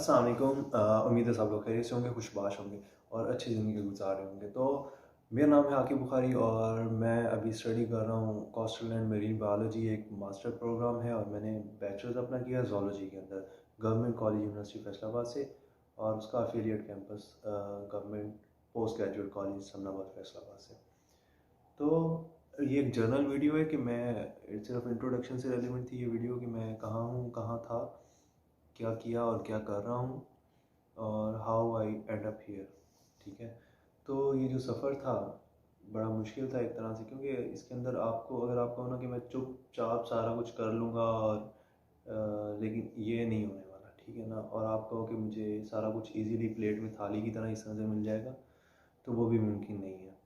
अस्सलाम वालेकुम। उम्मीद है सब लोग खैरियत से होंगे, खुशबाश होंगे और अच्छी ज़िंदगी गुजार रहे होंगे। तो मेरा नाम है आकिब बुखारी और मैं अभी स्टडी कर रहा हूँ कोस्टल एंड मेरीन बायोलॉजी, एक मास्टर प्रोग्राम है और मैंने बैचलर्स अपना किया ज़ूलॉजी के अंदर गवर्नमेंट कॉलेज यूनिवर्सिटी फैसलाबाद से, और उसका affiliate campus government post graduate college Samanabad Faisalabad से। तो ये एक जर्नल वीडियो है कि मैं सिर्फ इंट्रोडक्शन से रेलिवेंट थी ये वीडियो कि मैं कहाँ हूँ, कहाँ था, क्या किया और क्या कर रहा हूँ और how I and up here. ठीक है, तो ये जो सफ़र था बड़ा मुश्किल था एक तरह से, क्योंकि इसके अंदर आपको अगर आप कहो ना कि मैं चुपचाप सारा कुछ कर लूँगा और लेकिन ये नहीं होने वाला, ठीक है ना। और आप कहो कि मुझे सारा कुछ इजीली प्लेट में थाली की तरह इस तरह से मिल जाएगा, तो वो भी मुमकिन नहीं है।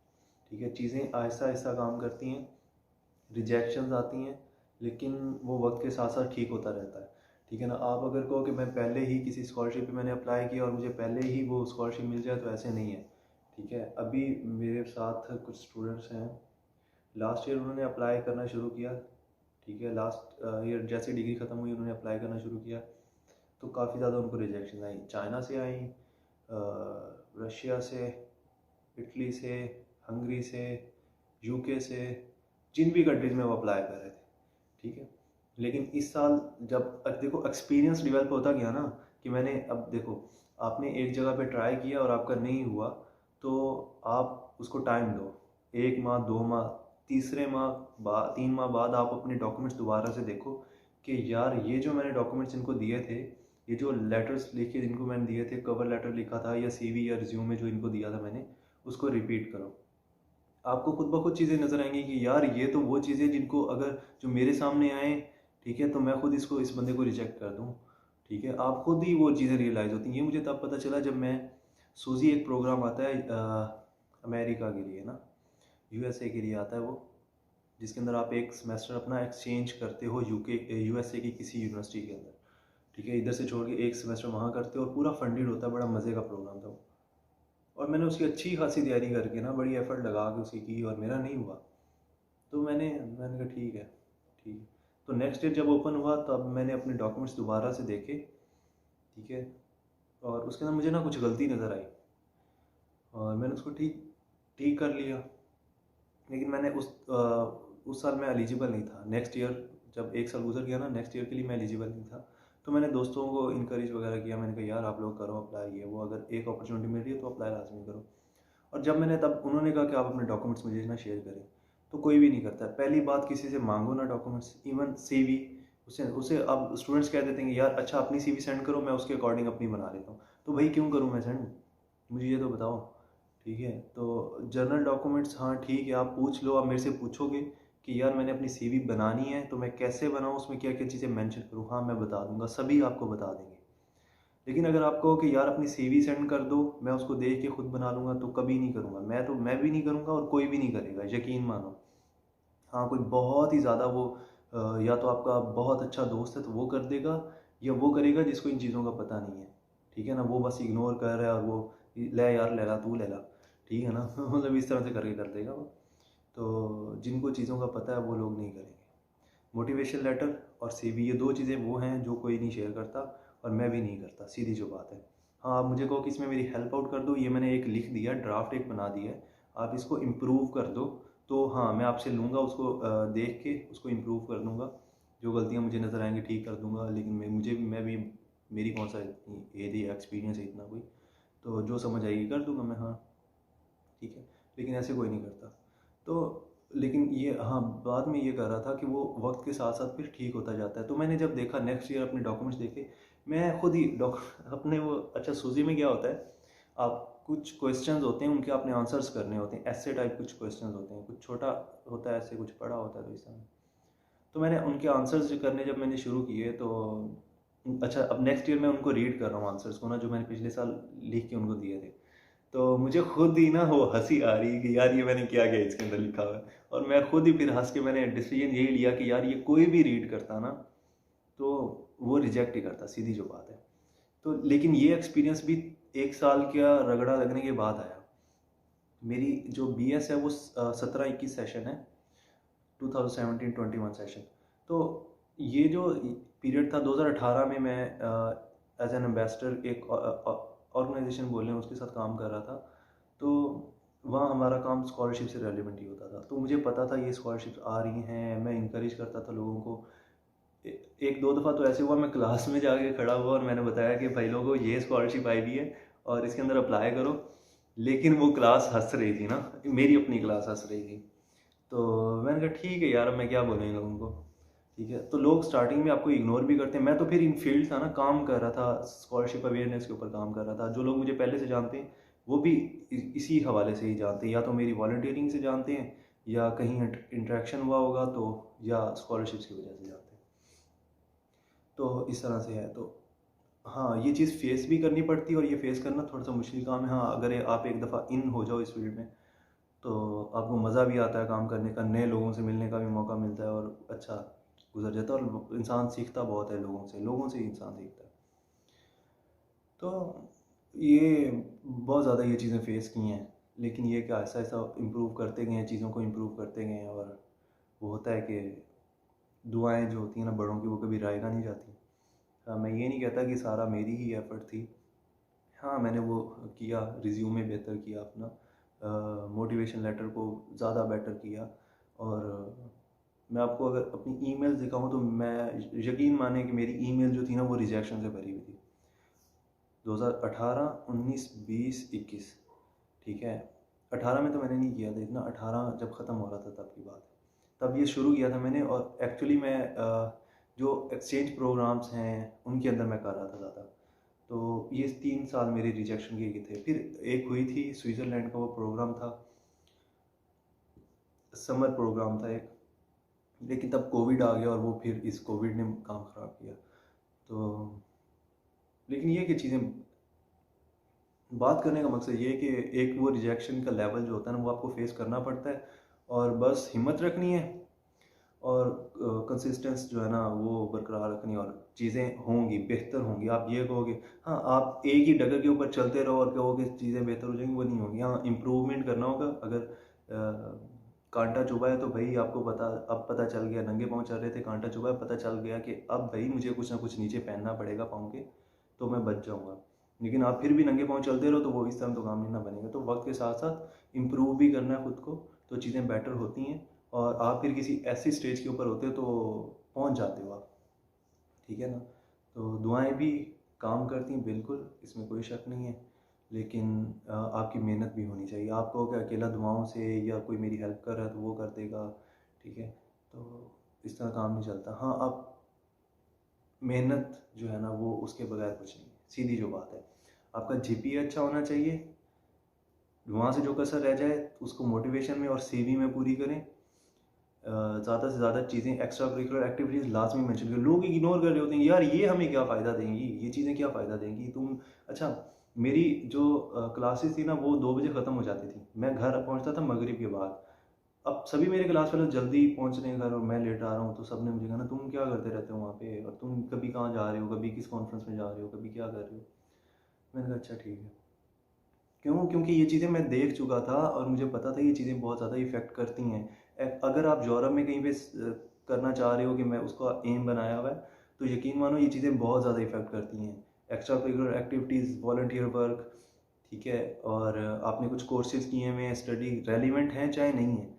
ठीक है, चीज़ें आहिस्ता आहिस्ता काम करती हैं, रिजेक्शंस आती हैं, लेकिन वो वक्त के साथ साथ ठीक होता रहता है। ठीक है ना, आप अगर कहो कि मैं पहले ही किसी स्कॉलरशिप पे मैंने अप्लाई किया और मुझे पहले ही वो स्कॉलरशिप मिल जाए, तो ऐसे नहीं है। ठीक है, अभी मेरे साथ कुछ स्टूडेंट्स हैं, लास्ट ईयर उन्होंने अप्लाई करना शुरू किया। ठीक है, लास्ट ईयर जैसे डिग्री ख़त्म हुई उन्होंने अप्लाई करना शुरू किया, तो काफ़ी ज़्यादा उनको रिजेक्शन आई। चाइना से आई, रशिया से, इटली से, हंगरी से, यूके से, जिन भी कंट्रीज़ में वो अप्लाई कर रहे थे। ठीक है, लेकिन इस साल जब देखो एक्सपीरियंस डेवलप होता गया ना, कि मैंने अब देखो आपने एक जगह पे ट्राई किया और आपका नहीं हुआ, तो आप उसको टाइम दो, 1 माह 2 माह, तीसरे माह बाद 3 माह बाद आप अपने डॉक्यूमेंट्स दोबारा से देखो कि यार ये जो मैंने डॉक्यूमेंट्स इनको दिए थे, ये जो लेटर्स लिखे जिनको मैंने दिए थे, कवर लेटर लिखा था या सीवी या रिज्यूमे जो इनको दिया था मैंने, उसको रिपीट करो। आपको खुद ब खुद चीज़ें नज़र आएंगी कि यार ये तो वो चीज़ें जिनको अगर जो मेरे सामने आए, ठीक है, तो मैं खुद इसको इस बंदे को रिजेक्ट कर दूँ। ठीक है, आप खुद ही वो चीज़ें रियलाइज़ होती हैं। ये मुझे तब पता चला जब मैं सूजी एक प्रोग्राम आता है अमेरिका के लिए ना, यूएसए के लिए आता है वो, जिसके अंदर आप एक सेमेस्टर अपना एक्सचेंज करते हो यूएसए की किसी यूनिवर्सिटी के अंदर। ठीक है, इधर से छोड़ के एक सेमेस्टर वहाँ करते हो और पूरा फंडेड होता है, बड़ा मज़े का प्रोग्राम था वो। और मैंने उसकी अच्छी खासी तैयारी करके ना बड़ी एफर्ट लगा के उसकी की और मेरा नहीं हुआ। तो मैंने कहा ठीक है, ठीक है। तो नेक्स्ट ईयर जब ओपन हुआ तब मैंने अपने डॉक्यूमेंट्स दोबारा से देखे। ठीक है, और उसके अंदर मुझे ना कुछ गलती नज़र आई और मैंने उसको ठीक ठीक कर लिया। लेकिन मैंने उस साल मैं एलिजिबल नहीं था। नेक्स्ट ईयर जब एक साल गुजर गया ना, नेक्स्ट ईयर के लिए मैं एलिजिबल नहीं था। तो मैंने दोस्तों को इनकरेज वगैरह किया, मैंने कहा यार आप लोग करो अप्लाई, ये वो, अगर एक अपॉर्चुनिटी मिल रही है तो अप्लाई लाजमी करो। और जब मैंने तब उन्होंने कहा कि आप अपने डॉक्यूमेंट्स मुझे ना शेयर करें, तो कोई भी नहीं करता। पहली बात, किसी से मांगो ना डॉक्यूमेंट्स, इवन सीवी। उसे उसे अब स्टूडेंट्स कह देते हैं कि यार अच्छा अपनी सीवी सेंड करो, मैं उसके अकॉर्डिंग अपनी बना लेता हूँ। तो भाई क्यों करूँ मैं सेंड, मुझे ये तो बताओ। ठीक है, तो जर्नल डॉक्यूमेंट्स हाँ ठीक है, आप पूछ लो, आप मेरे से पूछोगे कि यार मैंने अपनी सीवी बनानी है तो मैं कैसे बनाऊँ, उसमें क्या क्या चीज़ें मेंशन करूँ, हाँ मैं बता दूंगा, सभी आपको बता देंगे। लेकिन अगर आप कहो कि यार अपनी सीवी सेंड कर दो, मैं उसको देख के खुद बना लूँगा, तो कभी नहीं करूँगा। मैं भी नहीं करूँगा और कोई भी नहीं करेगा, यकीन मानो। हाँ, कोई बहुत ही ज़्यादा वो या तो आपका बहुत अच्छा दोस्त है तो वो कर देगा, या वो करेगा जिसको इन चीज़ों का पता नहीं है। ठीक है ना, वो बस इग्नोर कर रहा है और वो ले यार ले ला, तू ले ला, ठीक है ना मतलब इस तरह से करके कर देगा वो। तो जिनको चीज़ों का पता है वो लोग नहीं करेंगे। मोटिवेशन लेटर और सीवी, ये दो चीज़ें वो हैं जो कोई नहीं शेयर करता और मैं भी नहीं करता, सीधी जो बात है। हाँ, आप मुझे कहो कि इसमें मेरी हेल्प आउट कर दो, ये मैंने एक लिख दिया, ड्राफ्ट एक बना दिया है, आप इसको इम्प्रूव कर दो, तो हाँ मैं आपसे लूँगा उसको, देख के उसको इम्प्रूव कर दूँगा। जो गलतियाँ मुझे नज़र आएंगी ठीक कर दूँगा। लेकिन मैं भी, मेरी कौन सा इतनी एज या एक्सपीरियंस है इतना कोई, तो जो समझ आएगी कर दूँगा मैं, हाँ ठीक है। लेकिन ऐसे कोई नहीं करता। तो लेकिन ये हाँ, बाद में ये कर रहा था कि वो वक्त के साथ साथ फिर ठीक होता जाता है। तो मैंने जब देखा नेक्स्ट ईयर अपने डॉक्यूमेंट्स देखे, मैं खुद ही अपने वो, अच्छा सूजी में क्या होता है, आप कुछ क्वेश्चंस होते हैं उनके आपने आंसर्स करने होते हैं, ऐसे टाइप कुछ क्वेश्चंस होते हैं, कुछ छोटा होता है ऐसे, कुछ बड़ा होता है, तो इस तरह। तो मैंने उनके आंसर्स करने जब मैंने शुरू किए, तो अच्छा अब नेक्स्ट ईयर मैं उनको रीड कर रहा हूँ आंसर्स को ना, जो मैंने पिछले साल लिख के उनको दिए थे। तो मुझे खुद ही ना वो हंसी आ रही है कि यार ये मैंने क्या किया इसके अंदर लिखा हुआ है। और मैं खुद ही फिर हंस के मैंने डिसीजन यही लिया कि यार ये कोई भी रीड करता ना, तो वो रिजेक्ट ही करता, सीधी जो बात है। तो लेकिन ये एक्सपीरियंस भी 1 साल का रगड़ा लगने के बाद आया। मेरी जो बीएस है वो 17-21 सेशन है, 2017-21 सेशन। तो ये जो पीरियड था 2018 में मैं एज एन एम्बेसडर एक ऑर्गेनाइजेशन बोल रहे हैं उसके साथ काम कर रहा था। तो वहाँ हमारा काम स्कॉलरशिप से रेलिवेंट ही होता था। तो मुझे पता था ये स्कॉलरशिप्स आ रही हैं, मैं इंकरेज करता था लोगों को। एक दो दफ़ा तो ऐसे हुआ मैं क्लास में जाके खड़ा हुआ और मैंने बताया कि भाई लोगों ये स्कॉलरशिप आई हुई है और इसके अंदर अप्लाई करो। लेकिन वो क्लास हंस रही थी ना, मेरी अपनी क्लास हंस रही थी। तो मैंने कहा ठीक है यार, अब मैं क्या बोलूँ इन लोगों को। ठीक है, तो लोग स्टार्टिंग में आपको इग्नोर भी करते हैं। मैं तो फिर इन फील्ड था ना, काम कर रहा था, स्कॉलरशिप अवेयरनेस के ऊपर काम कर रहा था। जो लोग मुझे पहले से जानते हैं वो भी इसी हवाले से ही जानते हैं, या तो मेरी वॉलंटियरिंग से जानते हैं या कहीं इंटरेक्शन हुआ होगा तो, या स्कॉलरशिप्स की वजह से जानते हैं। तो इस तरह से है। तो हाँ, ये चीज़ फेस भी करनी पड़ती है और ये फेस करना थोड़ा सा मुश्किल काम है। हाँ, अगर आप एक दफ़ा इन हो जाओ इस फील्ड में तो आपको मज़ा भी आता है काम करने का, नए लोगों से मिलने का भी मौका मिलता है और अच्छा गुजर जाता है। और इंसान सीखता बहुत है लोगों से ही इंसान सीखता है। तो ये बहुत ज़्यादा ये चीज़ें फेस की हैं, लेकिन ये कि ऐसा ऐसा इम्प्रूव करते गए हैं, चीज़ों को इम्प्रूव करते गए हैं। और वो होता है कि दुआएं जो होती हैं ना बड़ों की, वो कभी रायगा नहीं जाती। हाँ, मैं ये नहीं कहता कि सारा मेरी ही एफ़र्ट थी। हाँ, मैंने वो किया, रिज्यूमे बेहतर किया अपना, मोटिवेशन लेटर को ज़्यादा बेटर किया। और मैं आपको अगर अपनी ईमेल्स दिखाऊं तो मैं, यकीन माने कि मेरी ईमेल जो थी ना वो रिजेक्शन से भरी हुई थी। 2018, 19, 20, 21, ठीक है। 18 में तो मैंने नहीं किया था इतना, 18 जब ख़त्म हो रहा था तब की बात है। तब ये शुरू किया था मैंने। और एक्चुअली मैं जो एक्सचेंज प्रोग्राम्स हैं उनके अंदर मैं कर रहा था ज़्यादा। तो ये 3 साल मेरे रिजेक्शन के थे। फिर एक हुई थी स्विट्ज़रलैंड का, वो प्रोग्राम था, समर प्रोग्राम था एक, लेकिन तब कोविड आ गया और वो फिर इस कोविड ने काम ख़राब किया। तो लेकिन ये कि चीज़ें, बात करने का मकसद ये है कि एक वो रिजेक्शन का लेवल जो होता है ना वो आपको फेस करना पड़ता है, और बस हिम्मत रखनी है और कंसिस्टेंस जो है ना वो बरकरार रखनी है, और चीज़ें होंगी, बेहतर होंगी। आप ये कहोगे, हाँ आप एक ही डगर के ऊपर चलते रहो और कहोगे चीज़ें बेहतर हो जाएंगी, वो नहीं होगी। हाँ, इम्प्रूवमेंट करना होगा। अगर कांटा चुभा है तो भाई आपको पता, अब पता चल गया, नंगे पाँव चल रहे थे, कांटा चुभा है, पता चल गया कि अब भाई मुझे कुछ ना कुछ नीचे पहनना पड़ेगा पाँव के, तो मैं बच जाऊँगा। लेकिन आप फिर भी नंगे पाँव चलते रहो तो वो इस तरह तो काम नहीं ना बनेगा। तो वक्त के साथ साथ इम्प्रूव भी करना है खुद को, तो चीज़ें बेटर होती हैं और आप फिर किसी ऐसी स्टेज के ऊपर होते हो तो पहुंच जाते हो आप। ठीक है ना। तो दुआएं भी काम करती हैं, बिल्कुल, इसमें कोई शक नहीं है। लेकिन आपकी मेहनत भी होनी चाहिए। आप कहो कि अकेला दुआओं से या कोई मेरी हेल्प कर रहा है तो वो कर देगा, ठीक है, तो इस तरह काम नहीं चलता। हाँ, आप मेहनत जो है ना वो उसके बगैर कुछ नहीं है, सीधी जो बात है। आपका जीपीए अच्छा होना चाहिए, वहाँ से जो कसर रह जाए उसको मोटिवेशन में और सीवी में पूरी करें। ज़्यादा से ज़्यादा चीज़ें, एक्स्ट्रा करिकुलर एक्टिविटीज़ लाजमी मेंशन करें। लोग इग्नोर कर रहे होते हैं, यार ये हमें क्या फ़ायदा देंगी, ये चीज़ें क्या फ़ायदा देंगी तुम। अच्छा, मेरी जो क्लासेस थी ना वो 2 बजे ख़त्म हो जाती थी, मैं घर पहुँचता था मगरिब के बाद। अब सभी मेरे क्लास वाले जल्दी पहुँच रहे हैं घर और मैं लेट आ रहा हूँ, तो सब ने मुझे कहा ना तुम क्या करते रहते हो वहाँ पे, और तुम कभी कहाँ जा रहे हो, कभी किस कॉन्फ्रेंस में जा रहे हो, कभी क्या कर रहे हो। मैंने कहा अच्छा ठीक है। क्यों? क्योंकि ये चीज़ें मैं देख चुका था और मुझे पता था ये चीज़ें बहुत ज़्यादा इफ़ेक्ट करती हैं। अगर आप यूरोप में कहीं पे करना चाह रहे हो कि मैं उसका एम बनाया हुआ है, तो यकीन मानो ये चीज़ें बहुत ज़्यादा इफ़ेक्ट करती हैं। Extra curricular activities, volunteer work, ठीक है, और आपने कुछ कोर्सेज़ किए हुए हैं, स्टडी रेलिवेंट हैं चाहे नहीं है,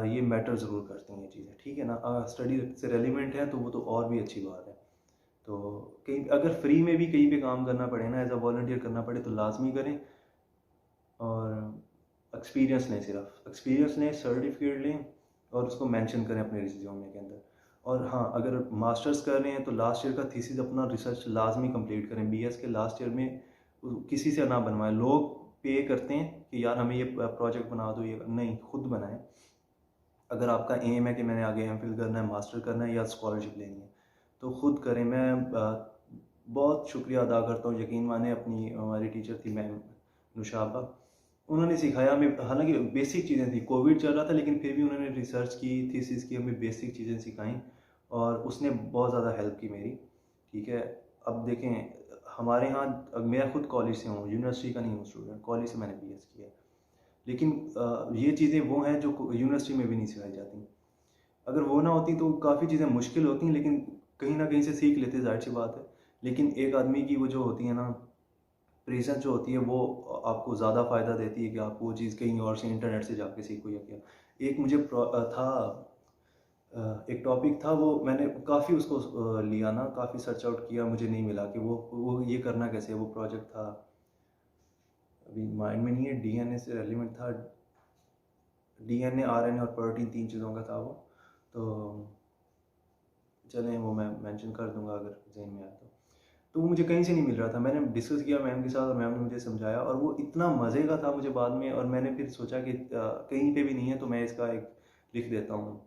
ये मैटर ज़रूर करती हैं ये चीज़ें, ठीक है ना। स्टडी से रेलिवेंट है तो वो तो और भी अच्छी बात है। तो कहीं अगर फ्री में भी कहीं पे काम करना पड़े ना, एज अ वॉलंटियर करना पड़े तो लाजमी करें। और एक्सपीरियंस लें, सिर्फ एक्सपीरियंस लें, सर्टिफिकेट लें और उसको मेंशन करें अपने रिज्यूमे के अंदर। और हाँ, अगर मास्टर्स कर रहे हैं तो लास्ट ईयर का थीसिस अपना रिसर्च लाजमी कंप्लीट करें। बीएस के लास्ट ईयर में किसी से ना बनवाएं। लोग पे करते हैं कि यार हमें ये प्रोजेक्ट बना दो, ये नहीं, खुद बनाएं। अगर आपका एम है कि मैंने आगे एमफिल करना है, मास्टर करना है या स्कॉलरशिप लेनी है, तो खुद करें। मैं बहुत शुक्रिया अदा करता हूँ, यकीन माने, अपनी हमारी टीचर थी मैम नुशाबा, उन्होंने सिखाया हमें। हालांकि बेसिक चीज़ें थी, कोविड चल रहा था, लेकिन फिर भी उन्होंने रिसर्च की, थीसिस की, हमें बेसिक चीज़ें सिखाई और उसने बहुत ज़्यादा हेल्प की मेरी। ठीक है, अब देखें हमारे यहाँ, मैं खुद कॉलेज से हूँ, यूनिवर्सिटी का नहीं हूँ स्टूडेंट, कॉलेज से मैंने बीएस किया है, लेकिन ये चीज़ें वो हैं जो यूनिवर्सिटी में भी नहीं सिखाई जाती। अगर वो ना होती तो काफ़ी चीज़ें मुश्किल होती, लेकिन कहीं ना कहीं से सीख लेते, जाहिर सी बात है। लेकिन एक आदमी की वो जो होती है ना प्रेजेंस जो होती है वो आपको ज़्यादा फ़ायदा देती है कि आप वो चीज़ कहीं और से इंटरनेट से जाके सीखो या क्या। एक मुझे था एक टॉपिक था, वो मैंने काफ़ी उसको लिया ना, काफ़ी सर्च आउट किया, मुझे नहीं मिला कि वो ये करना कैसे है। वो प्रोजेक्ट था, अभी माइंड में नहीं है, डीएनए से रेलिवेंट था, डीएनए आरएनए और प्रोटीन 3 चीज़ों का था वो। तो चलें वो मैं मेंशन कर दूंगा अगर जहन में आया तो वो मुझे कहीं से नहीं मिल रहा था। मैंने डिस्कस किया मैम के साथ और मैम ने मुझे समझाया और वो इतना मज़े का था मुझे बाद में। और मैंने फिर सोचा कि कहीं पे भी नहीं है तो मैं इसका एक लिख देता हूँ,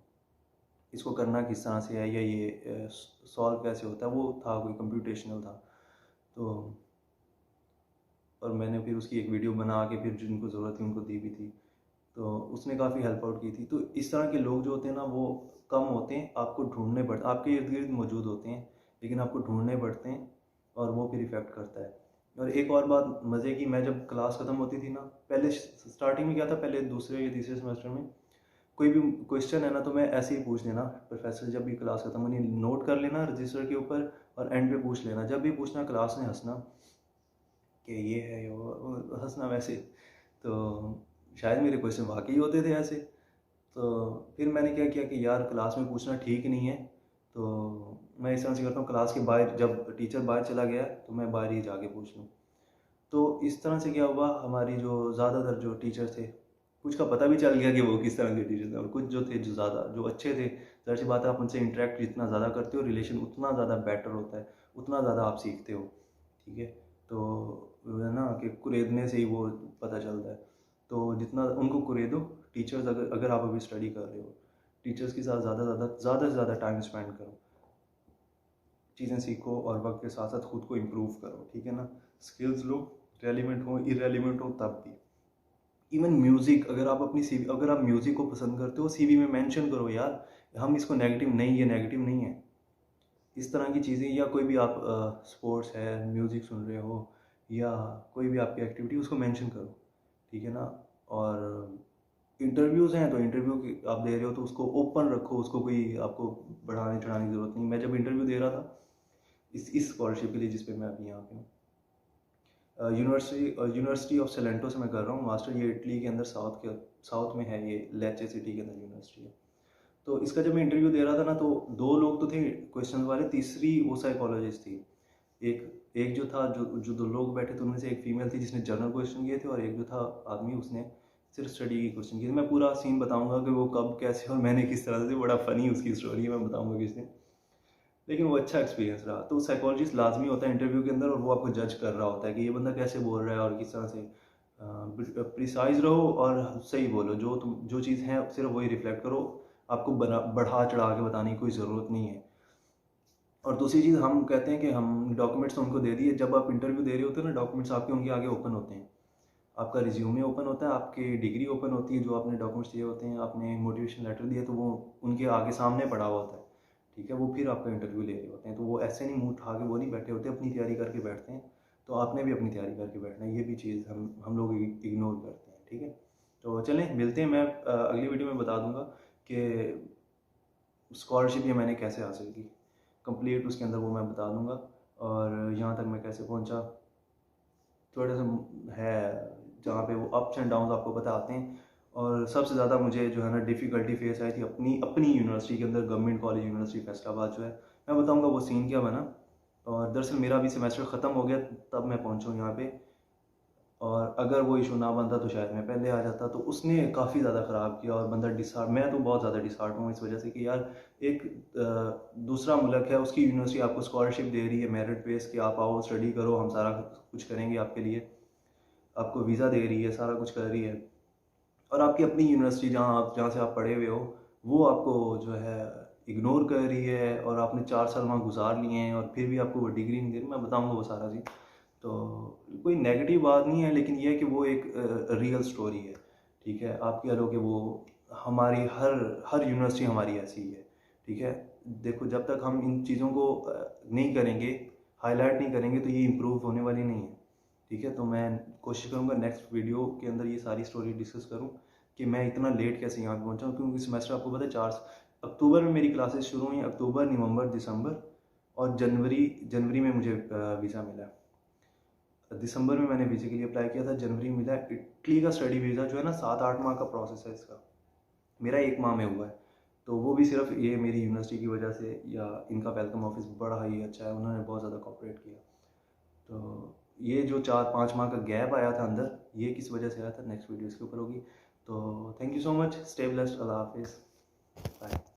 इसको करना किस तरह से है या ये सॉल्व कैसे होता है। वो था कोई कंप्यूटेशनल था तो, और मैंने फिर उसकी एक वीडियो बना के फिर जिनको ज़रूरत थी उनको दी भी थी, तो उसने काफ़ी हेल्प आउट की थी। तो इस तरह के लोग जो होते हैं ना वो कम होते हैं, आपको ढूंढने पड़ते, आपके इर्द गिर्द मौजूद होते हैं लेकिन आपको ढूंढने पड़ते हैं और वो फिर इफ़ेक्ट करता है। और एक और बात मज़े की, मैं जब क्लास ख़त्म होती थी ना, पहले स्टार्टिंग में क्या था, पहले दूसरे या तीसरे सेमेस्टर में कोई भी क्वेश्चन है ना तो मैं ऐसे ही पूछ लेना, प्रोफेसर जब भी क्लास खत्म होनी नोट कर लेना रजिस्टर के ऊपर और एंड पे पूछ लेना। जब भी पूछना क्लास ने हंसना कि ये है ये वो, हंसना वैसे। तो शायद मेरे क्वेश्चन वाकई होते थे ऐसे। तो फिर मैंने क्या किया कि यार क्लास में पूछना ठीक नहीं है, तो मैं इस तरह से करता हूँ, क्लास के बाहर जब टीचर बाहर चला गया तो मैं बाहर ही जाके पूछ लूँ। तो इस तरह से क्या हुआ, हमारी जो ज़्यादातर जो टीचर थे, कुछ का पता भी चल गया कि वो किस तरह के टीचर थे, और कुछ जो थे जो ज़्यादा जो अच्छे थे, ज़ाहिर सी बात है आप उनसे इंटरेक्ट जितना ज़्यादा करते हो रिलेशन उतना ज़्यादा बेटर होता है, उतना ज़्यादा आप सीखते हो। ठीक है, तो वो है ना कि कुरेदने से ही वो पता चलता है। तो जितना उनको कुरेदो, टीचर्स अगर आप अभी स्टडी कर रहे हो, टीचर्स के साथ ज़्यादा से ज़्यादा टाइम स्पेंड करो, चीज़ें सीखो और वक्त के साथ साथ खुद को इम्प्रूव करो। ठीक है ना, स्किल्स लो, रेलिवेंट हो इरेलीवेंट हो तब भी। इवन म्यूज़िक, अगर आप अपनी सीवी, अगर आप म्यूज़िक को पसंद करते हो सीवी में मेंशन करो यार, हम इसको नेगेटिव नहीं, ये नेगेटिव नहीं है। इस तरह की चीज़ें, या कोई भी आप स्पोर्ट्स है, म्यूज़िक सुन रहे हो या कोई भी आपकी एक्टिविटी, उसको मेंशन करो। ठीक है ना, और इंटरव्यूज़ हैं तो इंटरव्यू आप दे रहे हो तो उसको ओपन रखो, उसको कोई आपको बढ़ाने चढ़ाने की ज़रूरत नहीं। मैं जब इंटरव्यू दे रहा था इस स्कॉलरशिप के लिए जिस पे मैं अभी यहाँ पे हूँ, यूनिवर्सिटी ऑफ सेलेंटो से मैं कर रहा हूँ मास्टर। ये इटली के अंदर साउथ में है, ये लेचे सिटी के अंदर यूनिवर्सिटी है। तो इसका जब मैं इंटरव्यू दे रहा था ना तो 2 लोग तो थे क्वेश्चन वाले, तीसरी वो साइकोलॉजिस्ट थी। एक एक जो था, जो 2 लोग बैठे थे उनमें से एक फीमेल थी जिसने जनरल क्वेश्चन किए थे, और एक जो था आदमी उसने सिर्फ स्टडी की क्वेश्चन किए थे। मैं पूरा सीन बताऊंगा कि वो कब कैसे और मैंने किस तरह से, बड़ा फ़नी उसकी स्टोरी है, मैं बताऊंगा किस दिन। लेकिन वो अच्छा एक्सपीरियंस रहा। तो साइकोलॉजिस्ट लाजमी होता है इंटरव्यू के अंदर, और वो आपको जज कर रहा होता है कि ये बंदा कैसे बोल रहा है और किस तरह से। प्रिसाइज रहो और सही बोलो, जो चीज़ है सिर्फ वही रिफ्लेक्ट करो, आपको बढ़ा चढ़ा के बताने की कोई ज़रूरत नहीं है। और दूसरी चीज़, हम कहते हैं कि हम डॉक्यूमेंट्स तो उनको दे दिए, जब आप इंटरव्यू दे रहे होते हो ना डॉक्यूमेंट्स आपके उनके आगे ओपन होते हैं। आपका रिज्यूमे ओपन होता है, आपकी डिग्री ओपन होती है, जो आपने डॉक्यूमेंट्स दिए होते हैं, आपने मोटिवेशन लेटर दिया तो वो उनके आगे सामने पड़ा हुआ होता है। ठीक है, वो फिर आपका इंटरव्यू ले रहे होते हैं, तो वो ऐसे नहीं मुंह उठा के वो नहीं बैठे होते, अपनी तैयारी करके बैठते हैं। तो आपने भी अपनी तैयारी करके बैठना है, ये भी चीज़ हम लोग इग्नोर करते हैं। ठीक है, तो चलें मिलते हैं। मैं अगली वीडियो में बता दूंगा कि स्कॉलरशिप ये मैंने कैसे हासिल की कंप्लीट, उसके अंदर वो मैं बता दूंगा, और यहाँ तक मैं कैसे पहुँचा थोड़ा सा है, जहाँ पे वो अप्स एंड डाउन्स आपको बताते हैं। और सबसे ज़्यादा मुझे जो है ना डिफ़िकल्टी फेस आई थी अपनी अपनी यूनिवर्सिटी के अंदर, गवर्नमेंट कॉलेज यूनिवर्सिटी फैसलाबाद जो है। मैं बताऊंगा वो सीन क्या बना। और दरअसल मेरा भी सेमेस्टर ख़त्म हो गया तब मैं पहुँचा यहाँ पे, और अगर वो इशू ना बनता तो शायद मैं पहले आ जाता। तो उसने काफ़ी ज़्यादा ख़राब किया और बंदा डिसहार्ट, मैं तो बहुत ज़्यादा डिसहार्ट हूँ इस वजह से कि यार एक दूसरा मुल्क है, उसकी यूनिवर्सिटी आपको स्कॉलरशिप दे रही है मेरिट बेस कि आप आओ स्टडी करो, हम सारा कुछ करेंगे आपके लिए, आपको वीज़ा दे रही है, सारा कुछ कर रही है। और आपकी अपनी यूनिवर्सिटी जहाँ से आप पढ़े हुए हो वो आपको जो है इग्नोर कर रही है, और आपने 4 साल वहाँ गुजार लिए हैं और फिर भी आपको वो डिग्री नहीं दे रही। मैं बताऊँगा वो सारा चीज़। तो कोई नेगेटिव बात नहीं है, लेकिन ये है कि वो एक रियल स्टोरी है। ठीक है, आप कह लो कि वो हमारी हर हर यूनिवर्सिटी हमारी ऐसी ही है। ठीक है, देखो जब तक हम इन चीज़ों को नहीं करेंगे, हाईलाइट नहीं करेंगे, तो ये इम्प्रूव होने वाली नहीं है। ठीक है, तो मैं कोशिश करूँगा नेक्स्ट वीडियो के अंदर ये सारी स्टोरी डिस्कस करूँ कि मैं इतना लेट कैसे यहाँ पहुँचा हूँ। क्योंकि सेमेस्टर आपको पता है 4 अक्टूबर में मेरी क्लासेस शुरू हुई, अक्टूबर, नवंबर, दिसंबर, और जनवरी में मुझे वीज़ा मिला है। दिसंबर में मैंने वीज़े के लिए अप्लाई किया था, जनवरी में मिला है। इटली का स्टडी वीज़ा जो है ना, 7-8 माह का प्रोसेस है इसका, मेरा 1 माह में हुआ है। तो वो भी सिर्फ ये मेरी यूनिवर्सिटी की वजह से, या इनका वेलकम ऑफिस बड़ा ही अच्छा है, उन्होंने बहुत ज़्यादा कोऑपरेट किया। तो ये जो 4-5 माह का गैप आया था अंदर, ये किस वजह से आया था, नेक्स्ट वीडियो इसके ऊपर होगी। तो thank you so much, stay blessed, अल्लाह हाफिज़, बाय।